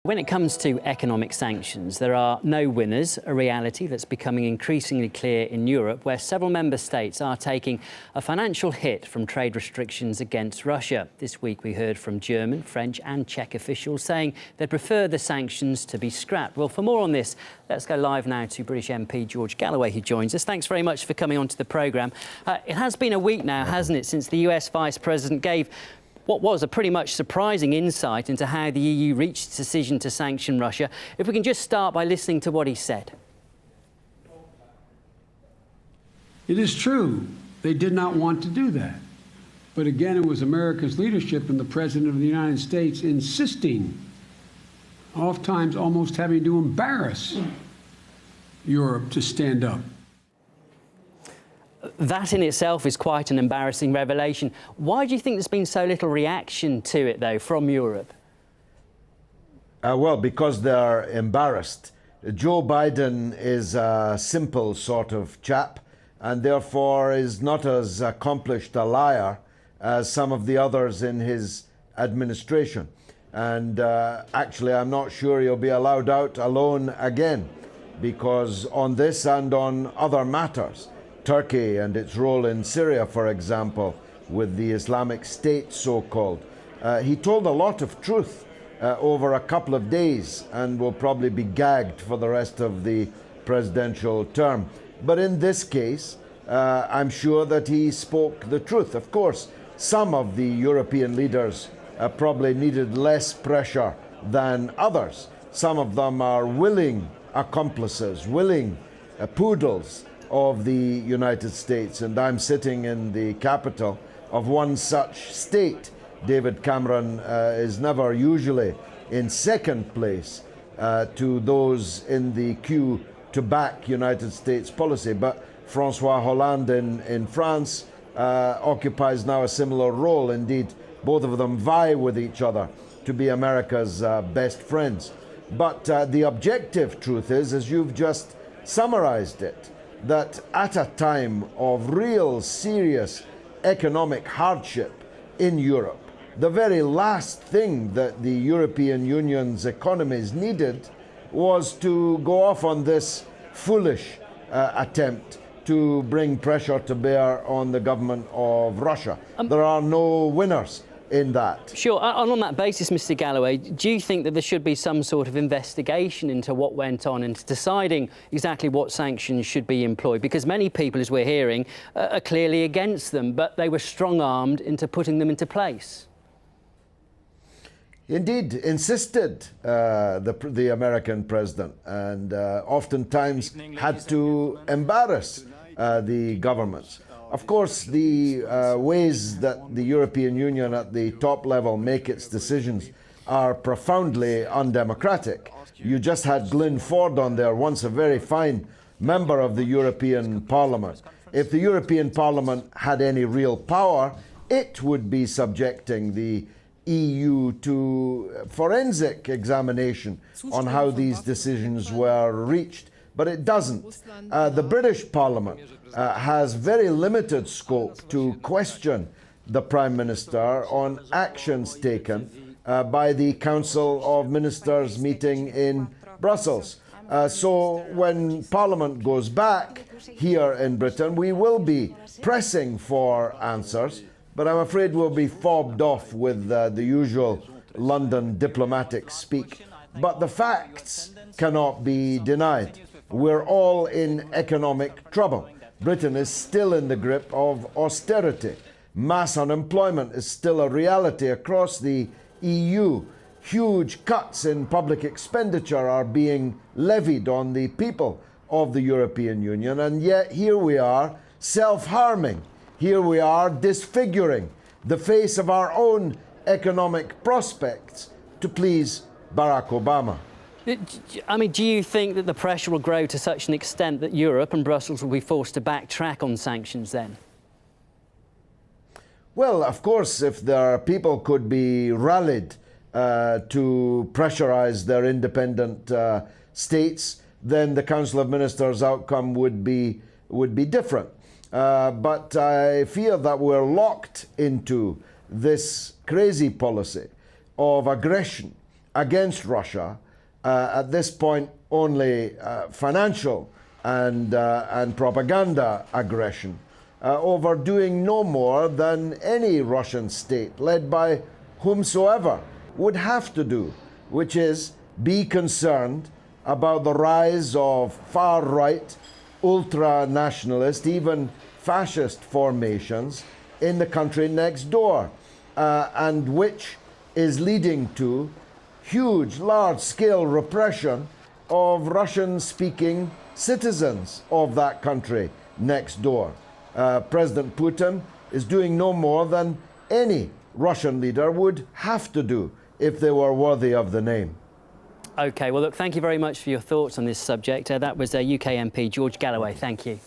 When it comes to economic sanctions, there are no winners, a reality that's becoming increasingly clear in Europe, where several member states are taking a financial hit from trade restrictions against Russia. This week we heard from German, French and Czech officials saying they'd prefer the sanctions to be scrapped. Well, for more on this, let's go live now to British MP George Galloway, who joins us. Thanks very much for coming onto the programme. It has been a week now, hasn't it, since the US Vice President gave what was a pretty much surprising insight into how the EU reached its decision to sanction Russia. If we can just start by listening to what he said. It is true they did not want to do that. But again, it was America's leadership and the President of the United States insisting, oftentimes almost having to embarrass Europe to stand up. That in itself is quite an embarrassing revelation. Why do you think there's been so little reaction to it, though, from Europe? Well, because they're embarrassed. Joe Biden is a simple sort of chap and therefore is not as accomplished a liar as some of the others in his administration. And actually, I'm not sure he'll be allowed out alone again, because on this and on other matters, Turkey and its role in Syria, for example, with the Islamic State, so-called. He told a lot of truth over a couple of days and will probably be gagged for the rest of the presidential term. But in this case, I'm sure that he spoke the truth. Of course, some of the European leaders probably needed less pressure than others. Some of them are willing accomplices, willing poodles of the United States, and I'm sitting in the capital of one such state. David Cameron is never usually in second place to those in the queue to back United States policy, but François Hollande in France occupies now a similar role. Indeed, both of them vie with each other to be America's best friends. But the objective truth is, as you've just summarized it, that at a time of real serious economic hardship in Europe, the very last thing that the European Union's economies needed was to go off on this foolish attempt to bring pressure to bear on the government of Russia. There are no winners in that. Sure. And on that basis, Mr. Galloway, do you think that there should be some sort of investigation into what went on and deciding exactly what sanctions should be employed? Because many people, as we're hearing, are clearly against them, but they were strong-armed into putting them into place. Indeed, insisted the American president, and oftentimes had to embarrass the governments. Of course, the ways that the European Union at the top level make its decisions are profoundly undemocratic. You just had Glyn Ford on there, once a very fine member of the European Parliament. If the European Parliament had any real power, it would be subjecting the EU to forensic examination on how these decisions were reached. But it doesn't. The British Parliament has very limited scope to question the Prime Minister on actions taken by the Council of Ministers meeting in Brussels. So when Parliament goes back here in Britain, we will be pressing for answers, but I'm afraid we'll be fobbed off with the usual London diplomatic speak. But the facts cannot be denied. We're all in economic trouble. Britain is still in the grip of austerity. Mass unemployment is still a reality across the EU. Huge cuts in public expenditure are being levied on the people of the European Union, and yet here we are self-harming. Here we are disfiguring the face of our own economic prospects to please Barack Obama. I mean, do you think that the pressure will grow to such an extent that Europe and Brussels will be forced to backtrack on sanctions then? Well, of course, if their people could be rallied to pressurize their independent states, then the Council of Ministers outcome would be different. But I fear that we're locked into this crazy policy of aggression against Russia, at this point only financial and propaganda aggression, over doing no more than any Russian state, led by whomsoever, would have to do, which is be concerned about the rise of far-right, ultra-nationalist, even fascist formations in the country next door, and which is leading to huge, large-scale repression of Russian-speaking citizens of that country next door. President Putin is doing no more than any Russian leader would have to do if they were worthy of the name. OK, well, look, thank you very much for your thoughts on this subject. That was UK MP George Galloway. Thank you.